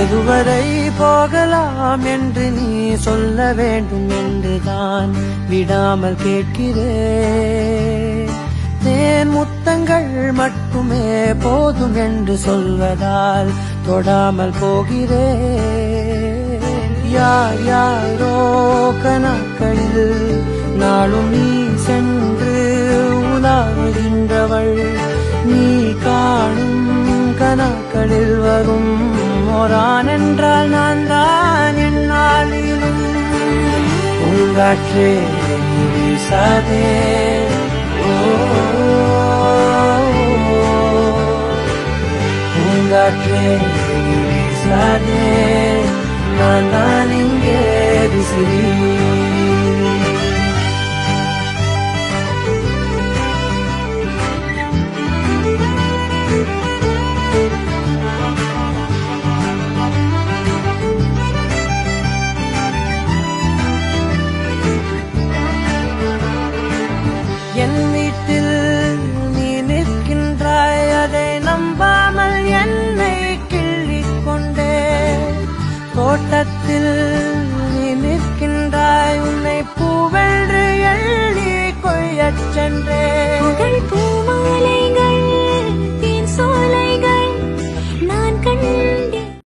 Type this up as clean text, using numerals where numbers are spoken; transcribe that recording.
எதுவரை போகலாம் என்று நீ சொல்ல வேண்டும் என்றுதான் விடாமல் கேட்கிறேன். தேன் முத்தங்கள் மட்டுமே போதும் என்று சொல்வதால் தொடாமல் போகிறேன். யார் யாரோ கணக்களில் நாளும் நீ சென்று உலாவுகின்றவள். நீ காணும் கணக்களில் வரும் ஓரான் என்றால் நான் தான் என்னாலும். உங்காற்றே வீசாதே, பூங்காற்றே வீசாதே, நான் தான் இங்கே விசிறி. என் வீட்டில் நீ நிற்கின்றாய், அதை நம்பாமல் என்னை கிள்ளிக் கொண்டே. தோட்டத்தில் நீ நிற்கின்றாய், உன்னை பூவென்று எள்ளி கொய்யச் சென்றே.